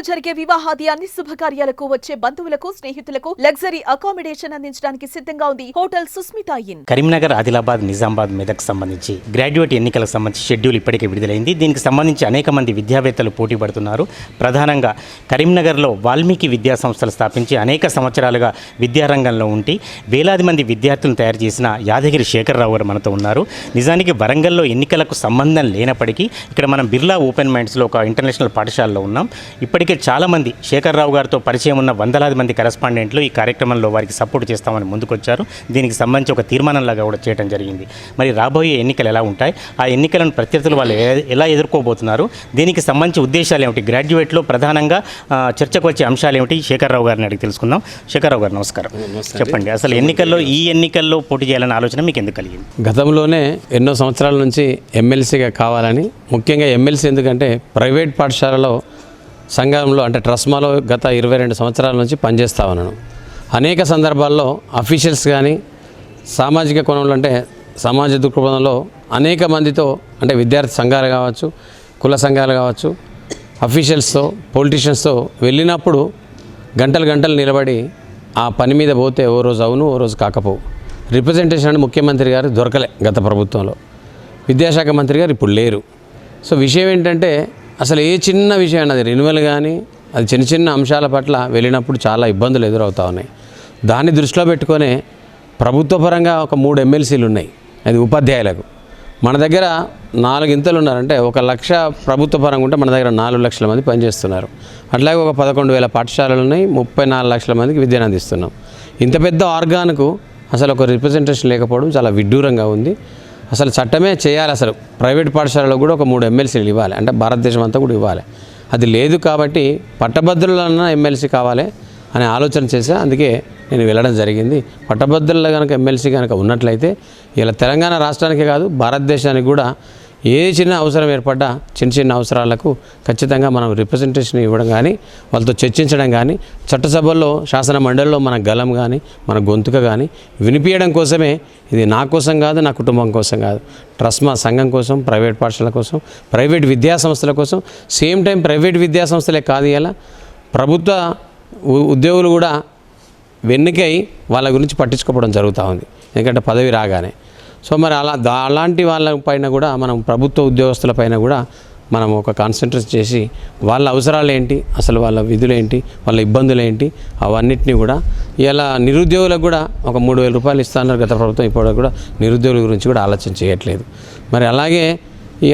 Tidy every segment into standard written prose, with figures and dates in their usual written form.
ఇంట్లో జరిగే వివాహాది అన్ని శుభకార్యాలకు వచ్చే బంధువులకు స్నేహితులకు లగ్జరీ అకామిడేషన్ అందించడానికి సిద్ధంగా ఉంది హోటల్ సుస్మితా ఇన్. కరీంనగర్, ఆదిలాబాద్, నిజామాబాద్, మెదక్ సంబంధించి గ్రాడ్యుయేట్ ఎన్నికలకు సంబంధించి షెడ్యూల్ ఇప్పటికే విడుదలైంది. దీనికి సంబంధించి అనేక మంది విద్యావేత్తలు పోటీ పడుతున్నారు. ప్రధానంగా కరీంనగర్లో వాల్మీకి విద్యా సంస్థలు స్థాపించి అనేక సంవత్సరాలుగా విద్యారంగంలో ఉండి వేలాది మంది విద్యార్థులను తయారు చేసిన యాదగిరి శేఖరరావు గారు మనతో ఉన్నారు. నిజానికి వరంగల్లో ఎన్నికలకు సంబంధం లేనప్పటికీ ఇక్కడ మనం బిర్లా ఓపెన్ మైండ్స్లో ఒక ఇంటర్నేషనల్ పాఠశాలలో ఉన్నాం. ఇప్పటికే చాలామంది శేఖరరావు గారితో పరిచయం ఉన్న వందలాది మంది కరెస్పాండెంట్లు ఈ కార్యక్రమంలో వారికి సపోర్ట్ చేస్తామని ముందుకొచ్చారు. దీనికి సంబంధించి ఒక తీర్మానంలాగా కూడా చేయడం జరిగింది. మరి రాబోయే ఎన్నికలు ఎలా ఉంటాయి, ఆ ఎన్నికలను ప్రత్యర్థులు వాళ్ళు ఎలా ఎదుర్కోబోతున్నారు, దీనికి సంబంధించి ఉద్దేశాలు ఏమిటి, గ్రాడ్యుయేట్లో ప్రధానంగా చర్చకు వచ్చే అంశాలు ఏమిటి, శేఖరరావు గారిని అడిగి తెలుసుకుందాం. శేఖరరావు గారు నమస్కారం. చెప్పండి, అసలు ఎన్నికల్లో పోటీ చేయాలనే ఆలోచన మీకు ఎందుకు కలిగింది? గతంలోనే ఎన్నో సంవత్సరాల నుంచి ఎమ్మెల్సీగా కావాలని, ముఖ్యంగా ఎమ్మెల్సీ ఎందుకంటే ప్రైవేట్ పాఠశాలలో సంఘంలో అంటే ట్రస్మాలో గత 22 సంవత్సరాల నుంచి పనిచేస్తా ఉన్నాను. అనేక సందర్భాల్లో అఫీషియల్స్ కానీ సామాజిక కోణంలో అంటే సమాజ దృక్పథంలో అనేక మందితో అంటే విద్యార్థి సంఘాలు కావచ్చు, కుల సంఘాలు కావచ్చు, అఫీషియల్స్తో, పొలిటీషియన్స్తో వెళ్ళినప్పుడు గంటలు నిలబడి ఆ పని మీద పోతే ఓ రోజు అవును ఓ రోజు కాకపోవు. రిప్రజెంటేషన్ అంటే ముఖ్యమంత్రి గారు దొరకలే గత ప్రభుత్వంలో, విద్యాశాఖ మంత్రి గారు ఇప్పుడు లేరు. సో విషయం ఏంటంటే అసలు ఏ చిన్న విషయం అది రెన్యువల్ కానీ అది చిన్న అంశాల పట్ల వెళ్ళినప్పుడు చాలా ఇబ్బందులు ఎదురవుతూ ఉన్నాయి. దాన్ని దృష్టిలో పెట్టుకొనే ప్రభుత్వ పరంగా ఒక 3 ఎమ్మెల్సీలు ఉన్నాయి. అది ఉపాధ్యాయులకు మన దగ్గర 4 ఇంతలు ఉన్నారంటే 1 లక్ష ప్రభుత్వ పరంగా ఉంటే మన దగ్గర 4 లక్షల మంది పనిచేస్తున్నారు. అట్లాగే ఒక 11,000 పాఠశాలలు ఉన్నాయి, 34 లక్షల మందికి విద్యను అందిస్తున్నాం. ఇంత పెద్ద ఆర్గాన్కు అసలు ఒక రిప్రజెంటేషన్ లేకపోవడం చాలా విడ్డూరంగా ఉంది. అసలు చట్టమే చేయాలి. అసలు ప్రైవేట్ పాఠశాలలో కూడా ఒక 3 ఎమ్మెల్సీలు ఇవ్వాలి, అంటే భారతదేశం అంతా కూడా ఇవ్వాలి. అది లేదు కాబట్టి పట్టభద్రులన్నా ఎమ్మెల్సీ కావాలి అనే ఆలోచన చేశా. అందుకే నేను వెళ్ళడం జరిగింది. పట్టభద్రుల కనుక ఎమ్మెల్సీ కనుక ఉన్నట్లయితే ఇలా తెలంగాణ రాష్ట్రానికే కాదు భారతదేశానికి కూడా ఏ చిన్న అవసరం ఏర్పడ్డా చిన్న అవసరాలకు ఖచ్చితంగా మనం రిప్రజెంటేషన్ ఇవ్వడం కానీ, వాళ్ళతో చర్చించడం కానీ, చట్టసభల్లో శాసన మండలిలో మన గలం కానీ మన గొంతుక కానీ వినిపించడం కోసమే. ఇది నా కోసం కాదు, నా కుటుంబం కోసం కాదు, ట్రస్మా సంఘం కోసం, ప్రైవేట్ పాఠశాల కోసం, ప్రైవేట్ విద్యా సంస్థల కోసం. సేమ్ టైం ప్రైవేట్ విద్యా సంస్థలే కాదు, ఇలా ప్రభుత్వ ఉద్యోగులు కూడా వెన్నుకై వాళ్ళ గురించి పట్టించుకోవడం జరుగుతూ ఉంది. ఎందుకంటే పదవి రాగానే. సో మరి అలాంటి వాళ్ళ పైన కూడా మనం ప్రభుత్వ ఉద్యోగస్తుల పైన కూడా మనం ఒక కాన్సన్ట్రేట్ చేసి వాళ్ళ అవసరాలు ఏంటి, అసలు వాళ్ళ విధులు ఏంటి, వాళ్ళ ఇబ్బందులు ఏంటి, అవన్నిటినీ కూడా ఇలా నిరుద్యోగులకు కూడా ఒక 3,000 రూపాయలు ఇస్తున్నారు గత ప్రభుత్వం. ఇప్పుడు కూడా నిరుద్యోగుల గురించి కూడా ఆలోచన చేయట్లేదు. మరి అలాగే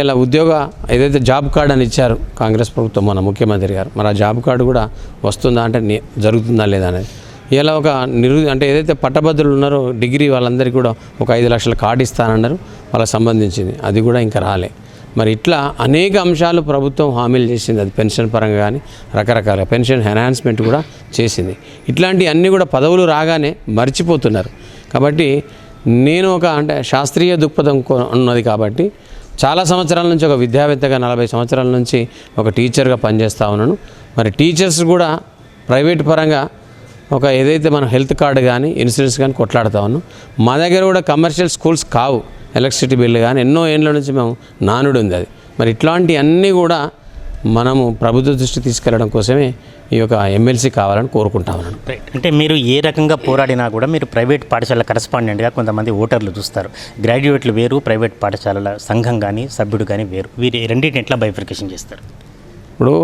ఇలా ఉద్యోగ ఏదైతే జాబ్ కార్డు అని ఇచ్చారు కాంగ్రెస్ ప్రభుత్వం మన ముఖ్యమంత్రి గారు, మరి ఆ జాబ్ కార్డు కూడా వస్తుందా అంటే జరుగుతుందా లేదా అనేది. ఇలా ఒక అంటే ఏదైతే పట్టభద్రులు ఉన్నారో డిగ్రీ వాళ్ళందరికీ కూడా ఒక 5 లక్షల కార్డు ఇస్తానన్నారు, వాళ్ళకి సంబంధించింది అది కూడా ఇంకా రాలే. మరి ఇట్లా అనేక అంశాలు ప్రభుత్వం హామీలు చేసింది. అది పెన్షన్ పరంగా కానీ రకరకాల పెన్షన్ ఎన్హాన్స్మెంట్ కూడా చేసింది. ఇట్లాంటి అన్నీ కూడా పదవులు రాగానే మర్చిపోతున్నారు. కాబట్టి నేను అంటే శాస్త్రీయ దృక్పథం ఉన్నది కాబట్టి చాలా సంవత్సరాల నుంచి ఒక విద్యావేత్తగా 40 సంవత్సరాల నుంచి ఒక టీచర్గా పనిచేస్తూ ఉన్నాను. మరి టీచర్స్ కూడా ప్రైవేట్ పరంగా ఒక ఏదైతే మనం హెల్త్ కార్డు కానీ ఇన్సూరెన్స్ కానీ కొట్లాడుతూ ఉన్నాం. మా దగ్గర కూడా కమర్షియల్ స్కూల్స్ కావు, ఎలక్ట్రిసిటీ బిల్లు కానీ ఎన్నో ఏళ్ళ నుంచి మేము నానుడు ఉంది అది. మరి ఇట్లాంటి అన్నీ కూడా మనము ప్రభుత్వ దృష్టి తీసుకెళ్లడం కోసమే ఈ యొక్క ఎమ్మెల్సీ కావాలని కోరుకుంటా ఉన్నాను. అంటే మీరు ఏ రకంగా పోరాడినా కూడా మీరు ప్రైవేట్ పాఠశాల కరెస్పాండెంట్గా కొంతమంది ఓటర్లు చూస్తారు. గ్రాడ్యుయేట్లు వేరు, ప్రైవేట్ పాఠశాలల సంఘం కానీ సభ్యుడు కానీ వేరు. వీరు రెండింటిని ఎట్లా బైఫర్కేషన్ చేస్తారు? ఇప్పుడు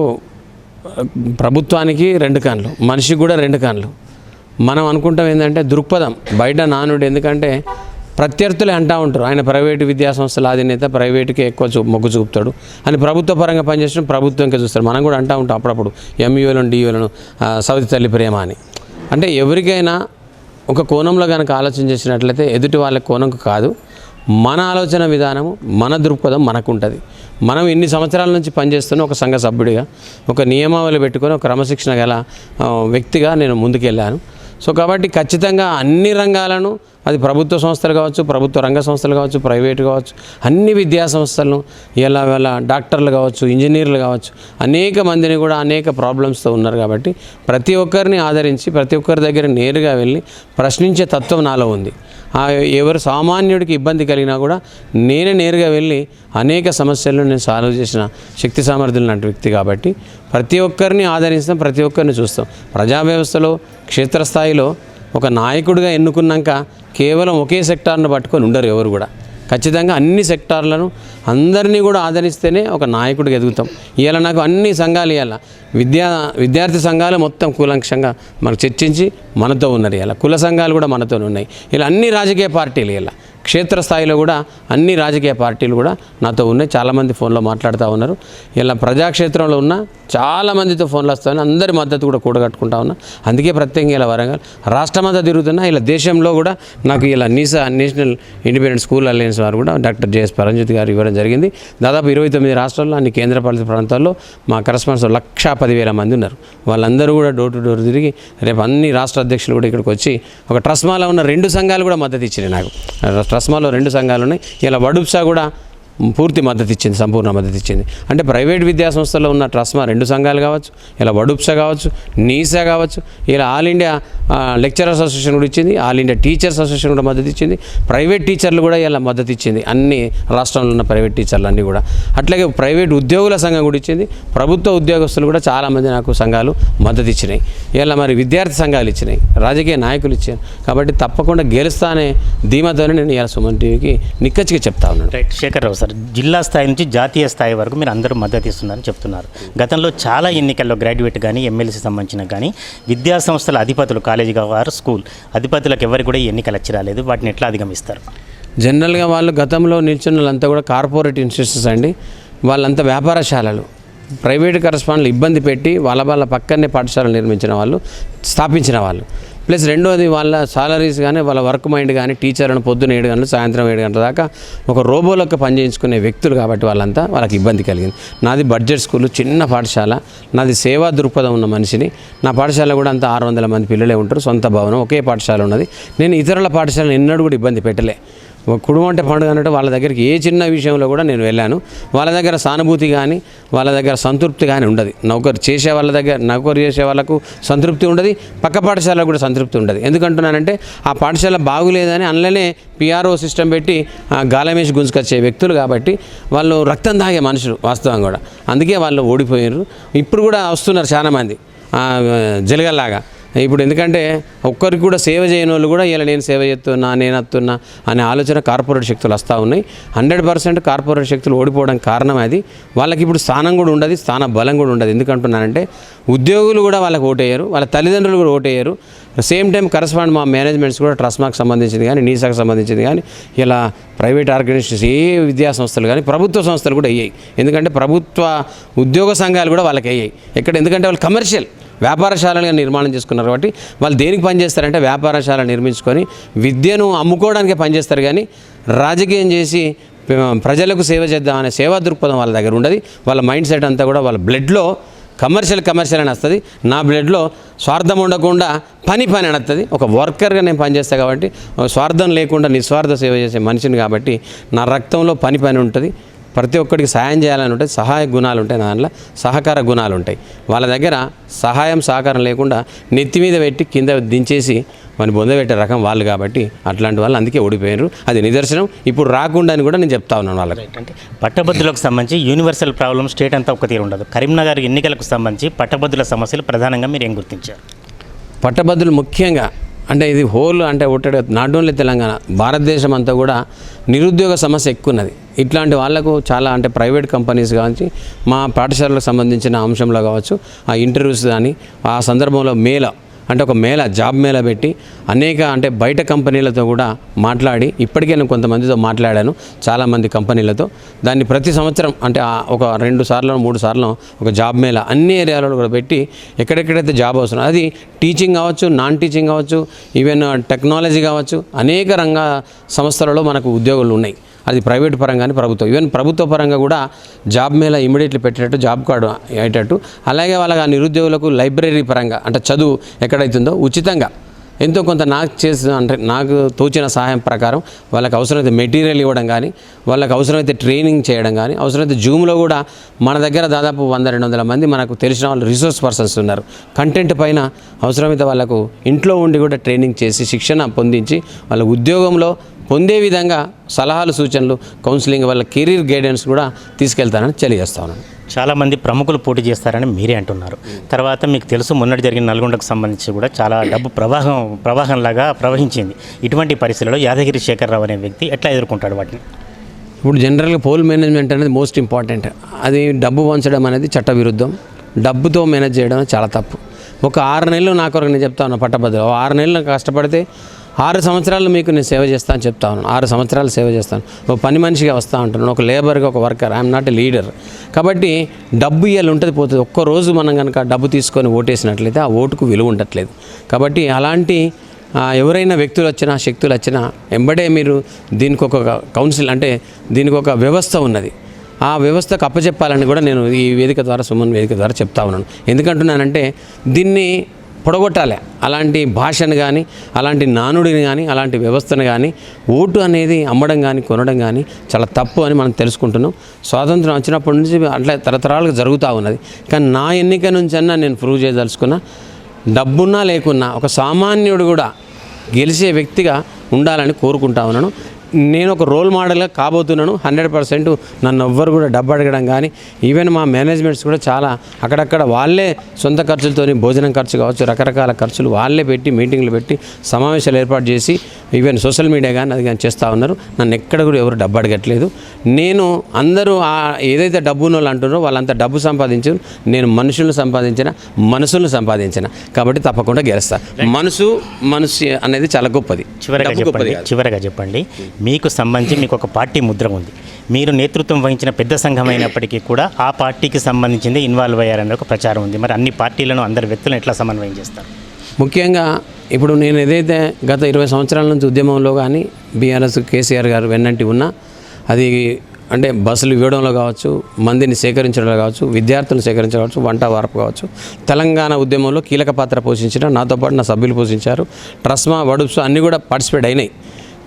ప్రభుత్వానికి 2 కన్నులు, మనిషికి కూడా 2 కన్నులు. మనం అనుకుంటాం ఏంటంటే దృక్పథం బయట నానుడు. ఎందుకంటే ప్రత్యర్థులే అంటూ ఉంటారు ఆయన ప్రైవేటు విద్యా సంస్థల అధినేత, ప్రైవేటుకి ఎక్కువ మొగ్గు చూపుతాడు అని. ప్రభుత్వ పరంగా పనిచేసిన ప్రభుత్వంకే చూస్తారు. మనం కూడా అంటూ ఉంటాం అప్పుడప్పుడు ఎంఈఓలను డిఈఓలను సౌతి తల్లి ప్రేమ అని. అంటే ఎవరికైనా ఒక కోణంలో కనుక ఆలోచన చేసినట్లయితే ఎదుటి వాళ్ళ కోణంకు కాదు, మన ఆలోచన విధానము మన దృక్పథం మనకు ఉంటుంది. మనం ఇన్ని సంవత్సరాల నుంచి పనిచేస్తున్న ఒక సంఘ సభ్యుడిగా ఒక నియమావళి పెట్టుకొని ఒక క్రమశిక్షణ గల వ్యక్తిగా నేను ముందుకెళ్ళాను. సో కాబట్టి ఖచ్చితంగా అన్ని రంగాలను, అది ప్రభుత్వ సంస్థలు కావచ్చు, ప్రభుత్వ రంగ సంస్థలు కావచ్చు, ప్రైవేటు కావచ్చు, అన్ని విద్యా సంస్థలను ఇలా డాక్టర్లు కావచ్చు, ఇంజనీర్లు కావచ్చు, అనేక మందిని కూడా అనేక ప్రాబ్లమ్స్తో ఉన్నారు. కాబట్టి ప్రతి ఒక్కరిని ఆదరించి ప్రతి ఒక్కరి దగ్గర నేరుగా వెళ్ళి ప్రశ్నించే తత్వం నాలో ఉంది. ఎవరు సామాన్యుడికి ఇబ్బంది కలిగినా కూడా నేనే నేరుగా వెళ్ళి అనేక సమస్యలను నేను సాల్వ్ చేసిన శక్తి సామర్థ్యం లాంటి వ్యక్తి కాబట్టి ప్రతి ఒక్కరిని ఆదరిస్తాం, ప్రతి ఒక్కరిని చూస్తాం. ప్రజా వ్యవస్థలో క్షేత్రస్థాయిలో ఒక నాయకుడిగా ఎన్నుకున్నాక కేవలం ఒకే సెక్టార్ను పట్టుకొని ఉండరు ఎవరు కూడా. ఖచ్చితంగా అన్ని సెక్టార్లను అందరినీ కూడా ఆదరిస్తేనే ఒక నాయకుడికి ఎదుగుతాం. ఇవాళ నాకు అన్ని సంఘాలు ఇవాళ విద్యార్థి సంఘాలు మొత్తం కూలంకషంగా మనకు చర్చించి మనతో ఉన్నారు. ఇలా కుల సంఘాలు కూడా మనతో ఉన్నాయి. ఇలా అన్ని రాజకీయ పార్టీలు ఇలా క్షేత్రస్థాయిలో కూడా అన్ని రాజకీయ పార్టీలు కూడా నాతో ఉన్నాయి. చాలామంది ఫోన్లో మాట్లాడుతూ ఉన్నారు. ఇలా ప్రజాక్షేత్రంలో ఉన్న చాలామందితో ఫోన్లు వస్తాను, అందరి మద్దతు కూడా కూడగట్టుకుంటా ఉన్నా. అందుకే ప్రత్యేకంగా ఇలా వరంగల్ రాష్ట్రమంతా తిరుగుతున్నా. ఇలా దేశంలో కూడా నాకు ఇలా నేషనల్ ఇండిపెండెంట్ స్కూల్ అలయన్స్ వారు కూడా డాక్టర్ జేఎస్ పరంజ్యోతి గారు ఇవ్వడం జరిగింది. దాదాపు 29 రాష్ట్రాల్లో అన్ని కేంద్రపాలిత ప్రాంతాల్లో మా కరెస్పాండెంట్స్ 1,10,000 మంది ఉన్నారు. వాళ్ళందరూ కూడా డోర్ టు డోర్ తిరిగి రేపు అన్ని రాష్ట్ర అధ్యక్షులు కూడా ఇక్కడికి వచ్చి ఒక ట్రస్మాలో ఉన్న 2 సంఘాలు కూడా మద్దతు ఇచ్చినాయి. నాకు ట్రస్మాలో 2 సంఘాలు ఉన్నాయి. ఇలా వడుప్సా కూడా పూర్తి మద్దతు ఇచ్చింది, సంపూర్ణ మద్దతు ఇచ్చింది. అంటే ప్రైవేట్ విద్యా సంస్థల్లో ఉన్న ట్రస్మా 2 సంఘాలు కావచ్చు, ఇలా వడుప్సా కావచ్చు, నీసా కావచ్చు, ఇలా ఆల్ ఇండియా లెక్చరర్స్ అసోసియేషన్ కూడా ఇచ్చింది, ఆల్ ఇండియా టీచర్స్ అసోసియేషన్ కూడా మద్దతు ఇచ్చింది, ప్రైవేట్ టీచర్లు కూడా ఇలా మద్దతు ఇచ్చింది. అన్ని రాష్ట్రంలో ఉన్న ప్రైవేట్ టీచర్లు అన్నీ కూడా. అట్లాగే ప్రైవేట్ ఉద్యోగుల సంఘం కూడా ఇచ్చింది. ప్రభుత్వ ఉద్యోగస్తులు కూడా చాలామంది నాకు సంఘాలు మద్దతు ఇచ్చినాయి. ఇలా మరి విద్యార్థి సంఘాలు ఇచ్చినాయి, రాజకీయ నాయకులు ఇచ్చారు. కాబట్టి తప్పకుండా గెలుస్తానే ధీమాతోనే నేను ఇలా సుమన్ టీవీకి నిక్కచ్చిగా చెప్తా ఉన్నాను. రైట్ శేఖర్ రావు సార్, జిల్లా స్థాయి నుంచి జాతీయ స్థాయి వరకు మీరు అందరూ మద్దతు ఇస్తున్నారని చెప్తున్నారు. గతంలో చాలా ఎన్నికల్లో గ్రాడ్యుయేట్ కానీ ఎమ్మెల్సీ సంబంధించిన కానీ విద్యా సంస్థల అధిపతులు, కాలేజీ వారు స్కూల్ అధిపతులకు ఎవరికి కూడా ఎన్నికలు వచ్చి రాలేదు. వాటిని ఎట్లా అధిగమిస్తారు? జనరల్గా వాళ్ళు గతంలో నిల్చున్న వాళ్ళంతా కూడా కార్పొరేట్ ఇన్స్టిట్యూషన్స్ అండి. వాళ్ళంతా వ్యాపారశాలలు, ప్రైవేట్ కరెస్పాండెంట్లు ఇబ్బంది పెట్టి వాళ్ళ పక్కనే పాఠశాలలు నిర్మించిన వాళ్ళు, స్థాపించిన వాళ్ళు. ప్లస్ రెండోది వాళ్ళ సాలరీస్ కానీ వాళ్ళ వర్క్ మైండ్ కానీ టీచర్లను పొద్దున 7 గంటలు సాయంత్రం 7 గంటల దాకా ఒక రోబోలకు పనిచేయించుకునే వ్యక్తులు కాబట్టి వాళ్ళకి ఇబ్బంది కలిగింది. నాది బడ్జెట్ స్కూలు, చిన్న పాఠశాల, నాది సేవా దృక్పథం ఉన్న మనిషిని. నా పాఠశాల కూడా అంతా 600 మంది పిల్లలే ఉంటారు, సొంత భవనం, ఒకే పాఠశాల ఉన్నది. నేను ఇతరుల పాఠశాలను ఎన్నడూ కూడా ఇబ్బంది పెట్టలే. కుటుంబం అంటే పండుగ అన్నట్టు వాళ్ళ దగ్గరికి ఏ చిన్న విషయంలో కూడా నేను వెళ్ళాను. వాళ్ళ దగ్గర సానుభూతి కానీ వాళ్ళ దగ్గర సంతృప్తి కానీ ఉండదు. నౌకరు చేసే వాళ్ళకు సంతృప్తి ఉండదు, పక్క పాఠశాలకు కూడా సంతృప్తి ఉండదు. ఎందుకంటున్నానంటే ఆ పాఠశాల బాగులేదని అందులోనే పిఆర్ఓ సిస్టమ్ పెట్టి గాలమేసి గుంజుకొచ్చే వ్యక్తులు కాబట్టి వాళ్ళు రక్తం తాగే మనుషులు వాస్తవం కూడా. అందుకే వాళ్ళు ఓడిపోయారు. ఇప్పుడు కూడా వస్తున్నారు చాలామంది జలగల్లాగా. ఇప్పుడు ఎందుకంటే ఒక్కరికి కూడా సేవ చేయని వాళ్ళు కూడా ఇలా నేను సేవ చేస్తున్నా, నేను వస్తున్నా అనే ఆలోచన కార్పొరేట్ శక్తులు వస్తూ ఉన్నాయి. 100% కార్పొరేట్ శక్తులు ఓడిపోవడానికి కారణం అది. వాళ్ళకి ఇప్పుడు స్థానం కూడా ఉండదు, స్థాన బలం కూడా ఉండదు. ఎందుకంటున్నానంటే ఉద్యోగులు కూడా వాళ్ళకి ఓటేయరు, వాళ్ళ తల్లిదండ్రులు కూడా ఓటేయరు. సేమ్ టైం కరెస్పాండ్ మా మేనేజ్మెంట్స్ కూడా ట్రస్మాకి సంబంధించింది కానీ నీసాకు సంబంధించింది కానీ ఇలా ప్రైవేట్ ఆర్గనైజేషన్స్ ఏ విద్యా సంస్థలు కానీ ప్రభుత్వ సంస్థలు కూడా అయ్యాయి. ఎందుకంటే ప్రభుత్వ ఉద్యోగ సంఘాలు కూడా వాళ్ళకి అయ్యాయి. ఎందుకంటే వాళ్ళు కమర్షియల్ వ్యాపారశాలలుగా నిర్మాణం చేసుకున్నారు కాబట్టి వాళ్ళు దేనికి పనిచేస్తారంటే వ్యాపారశాల నిర్మించుకొని విద్యను అమ్ముకోవడానికే పనిచేస్తారు. కానీ రాజకీయం చేసి ప్రజలకు సేవ చేద్దామనే సేవా దృక్పథం వాళ్ళ దగ్గర ఉండదు. వాళ్ళ మైండ్ సెట్ అంతా కూడా వాళ్ళ బ్లడ్లో కమర్షియల్ అని వస్తుంది. నా బ్లడ్లో స్వార్థం ఉండకుండా పని అని వస్తుంది. ఒక వర్కర్గా నేను పనిచేస్తాను కాబట్టి స్వార్థం లేకుండా నిస్వార్థ సేవ చేసే మనిషిని కాబట్టి నా రక్తంలో పని ఉంటుంది. ప్రతి ఒక్కరికి సహాయం చేయాలని ఉంటుంది, సహాయ గుణాలు ఉంటాయి, నా దాంట్లో సహకార గుణాలు ఉంటాయి. వాళ్ళ దగ్గర సహాయం సహకారం లేకుండా నెత్తి మీద పెట్టి కింద దించేసి మన బొందబెట్టే రకం వాళ్ళు కాబట్టి అట్లాంటి వాళ్ళు అందుకే ఓడిపోయారు. అది నిదర్శనం. ఇప్పుడు రాకుండా అని కూడా నేను చెప్తా ఉన్నాను వాళ్ళకి. అంటే పట్టభద్రులకు సంబంధించి యూనివర్సల్ ప్రాబ్లం స్టేట్ అంతా ఒక తీరు ఉండదు. కరీంనగర్ ఎన్నికలకు సంబంధించి పట్టభద్రుల సమస్యలు ప్రధానంగా మీరు ఏం గుర్తించారు? పట్టభద్రులు ముఖ్యంగా అంటే ఇది హోల్ అంటే ఒకటి నాట్ ఓన్లీ తెలంగాణ, భారతదేశం అంతా కూడా నిరుద్యోగ సమస్య ఎక్కువ ఉన్నది. ఇట్లాంటి వాళ్లకు చాలా అంటే ప్రైవేట్ కంపెనీస్ కావచ్చు, మా పాఠశాలకు సంబంధించిన అంశంలో కావచ్చు, ఆ ఇంటర్వ్యూస్ కానీ ఆ సందర్భంలో అంటే ఒక జాబ్ మేళ పెట్టి అనేక అంటే బయట కంపెనీలతో కూడా మాట్లాడి ఇప్పటికే నేను కొంతమందితో మాట్లాడాను, చాలామంది కంపెనీలతో. దాన్ని ప్రతి సంవత్సరం అంటే ఒక 2 సార్లు 3 సార్లు ఒక జాబ్ మేళ అన్ని ఏరియాలలో కూడా పెట్టి ఎక్కడెక్కడైతే జాబ్ అవసరం, అది టీచింగ్ కావచ్చు, నాన్ టీచింగ్ కావచ్చు, ఈవెన్ టెక్నాలజీ కావచ్చు, అనేక సంస్థలలో మనకు ఉద్యోగులు ఉన్నాయి. అది ప్రైవేట్ పరంగా కానీ ప్రభుత్వం, ఈవెన్ ప్రభుత్వ పరంగా కూడా జాబ్ మేళ ఇమీడియట్లీ పెట్టేటట్టు, జాబ్ కార్డు అయ్యేటట్టు. అలాగే వాళ్ళకి ఆ నిరుద్యోగులకు లైబ్రరీ పరంగా అంటే చదువు ఎక్కడైతుందో ఉచితంగా ఎంతో కొంత నాకు తోచిన సహాయం ప్రకారం వాళ్ళకి అవసరమైతే మెటీరియల్ ఇవ్వడం కానీ, వాళ్ళకి అవసరమైతే ట్రైనింగ్ చేయడం కానీ, అవసరమైతే జూమ్లో కూడా మన దగ్గర దాదాపు 100-200 మంది మనకు తెలిసిన వాళ్ళు రిసోర్స్ పర్సన్స్ ఉన్నారు. కంటెంట్ పైన అవసరమైతే వాళ్ళకు ఇంట్లో ఉండి కూడా ట్రైనింగ్ చేసి శిక్షణ పొందించి వాళ్ళ ఉద్యోగంలో పొందే విధంగా సలహాలు, సూచనలు, కౌన్సిలింగ్, వాళ్ళ కెరీర్ గైడెన్స్ కూడా తీసుకెళ్తానని తెలియజేస్తా ఉన్నాను. చాలామంది ప్రముఖులు పోటీ చేస్తారని మీరే అంటున్నారు. తర్వాత మీకు తెలుసు మొన్నటి జరిగిన నల్గొండకు సంబంధించి కూడా చాలా డబ్బు ప్రవాహంలాగా ప్రవహించింది. ఇటువంటి పరిస్థితుల్లో యాదగిరి శేఖరరావు అనే వ్యక్తి ఎట్లా ఎదుర్కొంటాడు వాటిని? ఇప్పుడు జనరల్గా పోల్ మేనేజ్మెంట్ అనేది మోస్ట్ ఇంపార్టెంట్. అది డబ్బు పంచడం అనేది చట్టవిరుద్ధం. డబ్బుతో మేనేజ్ చేయడం చాలా తప్పు. ఒక 6 నెలలు నా కొరకు నేను చెప్తా ఉన్నా పట్టభద్రులు, 6 నెలలు నాకు కష్టపడితే 6 సంవత్సరాలు మీకు నేను సేవ చేస్తాను అని చెప్తా ఉన్నాను. 6 సంవత్సరాలు సేవ చేస్తాను. ఒక పని మనిషిగా వస్తూ ఉంటాను, ఒక లేబర్గా, ఒక worker. I'm not a leader. కాబట్టి డబ్బు ఇవ్వాలి ఉంటుంది పోతుంది. ఒక్కరోజు మనం కనుక డబ్బు తీసుకొని ఓటేసినట్లయితే ఆ ఓటుకు విలువ ఉండట్లేదు. కాబట్టి అలాంటి ఎవరైనా వ్యక్తులు వచ్చినా, శక్తులు వచ్చినా వెంబడే మీరు దీనికి ఒక కౌన్సిల్ అంటే దీనికి ఒక వ్యవస్థ ఉన్నది. ఆ వ్యవస్థకు అప్పచెప్పాలని కూడా నేను ఈ వేదిక ద్వారా, సుమన్ వేదిక ద్వారా చెప్తా ఉన్నాను. ఎందుకంటున్నానంటే దీన్ని పొడగొట్టాలి. అలాంటి భాషను కానీ, అలాంటి నానుడిని కానీ, అలాంటి వ్యవస్థను కానీ, ఓటు అనేది అమ్మడం కానీ, కొనడం కానీ చాలా తప్పు అని మనం తెలుసుకుంటున్నాం. స్వాతంత్రం వచ్చినప్పటి నుంచి అట్లా తరతరాలుగా జరుగుతూ ఉన్నది. కానీ నా ఎన్నిక నుంచి అన్నా నేను ప్రూవ్ చేయదలుచుకున్నా, డబ్బున్నా లేకున్నా ఒక సామాన్యుడు కూడా గెలిచే వ్యక్తిగా ఉండాలని కోరుకుంటా ఉన్నాను. నేను ఒక రోల్ మోడల్గా కాబోతున్నాను. 100% నన్ను ఎవ్వరు కూడా డబ్బు అడగడం కానీ, ఈవెన్ మా మేనేజ్మెంట్స్ కూడా చాలా అక్కడక్కడ వాళ్ళే సొంత ఖర్చులతో, భోజనం ఖర్చు కావచ్చు, రకరకాల ఖర్చులు వాళ్ళే పెట్టి, మీటింగ్లు పెట్టి, సమావేశాలు ఏర్పాటు చేసి, ఈవెన్ సోషల్ మీడియా కానీ అది కానీ చేస్తూ ఉన్నారు. నన్ను ఎక్కడ కూడా ఎవరు డబ్బు అడగట్లేదు. నేను అందరూ ఏదైతే డబ్బు వాళ్ళు అంటున్నారో వాళ్ళంతా డబ్బు సంపాదించారు. నేను మనుషులను మనసులను సంపాదించిన. కాబట్టి తప్పకుండా గెలుస్తా. మనసు అనేది చాలా గొప్పది. చివరగా చెప్పండి, మీకు సంబంధించి మీకు ఒక పార్టీ ముద్ర ఉంది. మీరు నేతృత్వం వహించిన పెద్ద సంఘం అయినప్పటికీ కూడా ఆ పార్టీకి సంబంధించింది ఇన్వాల్వ్ అయ్యారనే ఒక ప్రచారం ఉంది. మరి అన్ని పార్టీలను, అందరి వ్యక్తులను ఎట్లా సమన్వయం చేస్తారు? ముఖ్యంగా ఇప్పుడు నేను ఏదైతే గత 20 సంవత్సరాల నుంచి ఉద్యమంలో కానీ బీఆర్ఎస్ కేసీఆర్ గారు వెన్నంటి ఉన్నా, అది అంటే బస్సులు ఇవ్వడంలో కావచ్చు, మందిని సేకరించడంలో కావచ్చు, విద్యార్థులను సేకరించడం కావచ్చు, వంట వార్పు కావచ్చు, తెలంగాణ ఉద్యమంలో కీలక పాత్ర పోషించిన, నాతో పాటు నా సభ్యులు పోషించారు. ట్రస్మా, వడుప్స్ అన్నీ కూడా పార్టిసిపేట్ అయినాయి.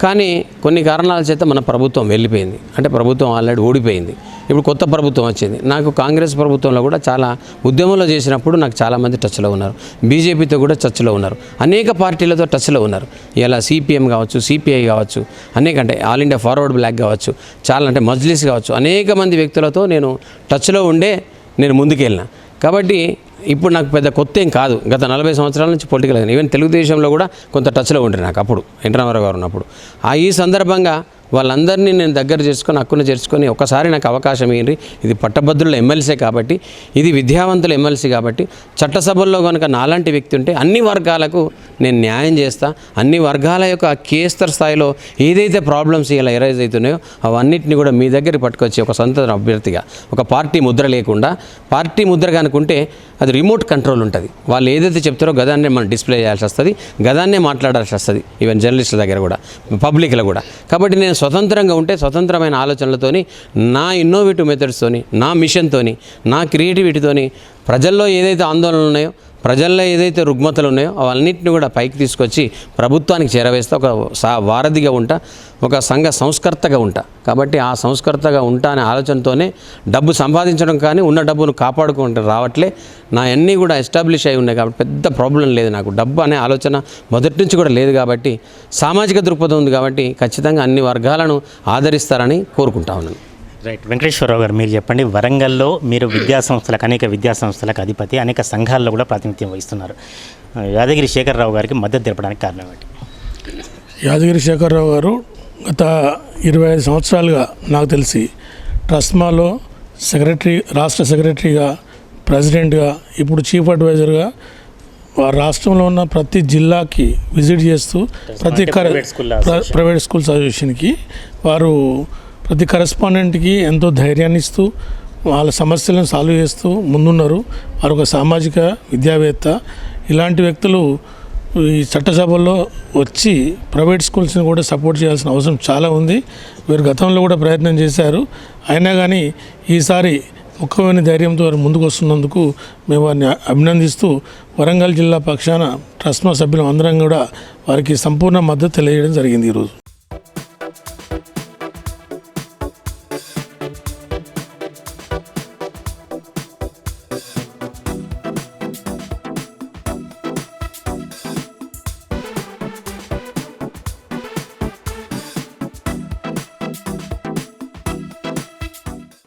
కానీ కొన్ని కారణాల చేత మన ప్రభుత్వం వెళ్ళిపోయింది. అంటే ప్రభుత్వం ఆల్రెడీ ఓడిపోయింది. ఇప్పుడు కొత్త ప్రభుత్వం వచ్చింది. నాకు కాంగ్రెస్ ప్రభుత్వంలో కూడా చాలా ఉద్యమంలో చేసినప్పుడు నాకు చాలామంది టచ్లో ఉన్నారు. బీజేపీతో కూడా టచ్లో ఉన్నారు. అనేక పార్టీలతో టచ్లో ఉన్నారు. ఇలా సిపిఎం కావచ్చు, సిపిఐ కావచ్చు, అనేక అంటే ఆల్ ఇండియా ఫార్వర్డ్ బ్లాక్ కావచ్చు, చాలా అంటే మజ్లిస్ కావచ్చు, అనేక మంది వ్యక్తులతో నేను టచ్లో ఉండే నేను ముందుకెళ్ళిన. కాబట్టి ఇప్పుడు నాకు పెద్ద కొత్త ఏం కాదు. గత 40 సంవత్సరాల నుంచి పొలిటికల్ ఈవెన్ తెలుగుదేశంలో కూడా కొంత టచ్లో ఉంటుంది నాకు అప్పుడు, ఎన్టీ రామారావు గారు ఉన్నప్పుడు. ఈ సందర్భంగా వాళ్ళందరినీ నేను దగ్గర చేసుకొని, హక్కును చేర్చుకొని, ఒకసారి నాకు అవకాశం ఏంటి, ఇది పట్టభద్రుల ఎమ్మెల్సీ కాబట్టి, ఇది విద్యావంతుల ఎమ్మెల్సీ కాబట్టి, చట్టసభల్లో కనుక నాలాంటి వ్యక్తి ఉంటే అన్ని వర్గాలకు నేను న్యాయం చేస్తా. అన్ని వర్గాల యొక్క కేస్తర్ స్థాయిలో ఏదైతే ప్రాబ్లమ్స్ ఇలా ఎరైజ్ అవుతున్నాయో అవన్నిటిని కూడా మీ దగ్గరికి పట్టుకొచ్చి ఒక స్వతంత్ర అభ్యర్థిగా, ఒక పార్టీ ముద్ర లేకుండా, పార్టీ ముద్ర కనుకుంటే అది రిమోట్ కంట్రోల్ ఉంటుంది. వాళ్ళు ఏదైతే చెప్తారో గదాన్నే మనం డిస్ప్లే చేయాల్సి వస్తుంది, గదాన్నే మాట్లాడాల్సి వస్తుంది. ఈవెన్ జర్నలిస్టుల దగ్గర కూడా, పబ్లిక్లో కూడా. కాబట్టి నేను స్వతంత్రంగా ఉంటే, స్వతంత్రమైన ఆలోచనలతోని, నా ఇన్నోవేటివ్ మెథడ్స్తోని, నా మిషన్తోని, నా క్రియేటివిటీతోని ప్రజల్లో ఏదైతే ఆందోళనలు ఉన్నాయో, ప్రజల్లో ఏదైతే రుగ్మతలు ఉన్నాయో అవన్నింటిని కూడా పైకి తీసుకొచ్చి ప్రభుత్వానికి చేరవేస్తే ఒక వారధిగా ఉంటా, ఒక సంఘ సంస్కర్తగా ఉంటా. కాబట్టి ఆ సంస్కర్తగా ఉంటా అనే ఆలోచనతోనే డబ్బు సంపాదించడం కానీ, ఉన్న డబ్బును కాపాడుకుంటూ రావట్లే. నా అన్నీ కూడా ఎస్టాబ్లిష్ అయి ఉన్నాయి కాబట్టి పెద్ద ప్రాబ్లం లేదు నాకు. డబ్బు అనే ఆలోచన మొదటి నుంచి కూడా లేదు కాబట్టి, సామాజిక దృక్పథం ఉంది కాబట్టి ఖచ్చితంగా అన్ని వర్గాలను ఆదరిస్తారని కోరుకుంటా ఉన్నాను. రైట్. వెంకటేశ్వరరావు గారు, మీరు చెప్పండి, వరంగల్లో మీరు అనేక విద్యాసంస్థలకు అధిపతి, అనేక సంఘాల్లో కూడా ప్రాతినిధ్యం వహిస్తున్నారు. యాదగిరి శేఖరరావు గారికి మద్దతు తెలపడానికి కారణం ఏంటి? యాదగిరి శేఖరరావు గారు గత 25 సంవత్సరాలుగా నాకు తెలిసి ట్రస్మాలో రాష్ట్ర సెక్రటరీగా, ప్రెసిడెంట్గా, ఇప్పుడు చీఫ్ అడ్వైజర్గా రాష్ట్రంలో ఉన్న ప్రతి జిల్లాకి విజిట్ చేస్తూ ప్రైవేట్ స్కూల్స్ అసోసియేషన్కి వారు ప్రతి కరెస్పాండెంట్కి ఎంతో ధైర్యాన్ని ఇస్తూ వాళ్ళ సమస్యలను సాల్వ్ చేస్తూ ముందున్నారు. వారు ఒక సామాజిక విద్యావేత్త. ఇలాంటి వ్యక్తులు ఈ చట్టసభల్లో వచ్చి ప్రైవేట్ స్కూల్స్ని కూడా సపోర్ట్ చేయాల్సిన అవసరం చాలా ఉంది. వీరు గతంలో కూడా ప్రయత్నం చేశారు. అయినా కానీ ఈసారి ముఖ్యమైన ధైర్యంతో వారు ముందుకు వస్తున్నందుకు మేము వారిని అభినందిస్తూ వరంగల్ జిల్లా పక్షాన ట్రస్మా సభ్యులం అందరం కూడా వారికి సంపూర్ణ మద్దతు తెలియజేయడం జరిగింది ఈరోజు.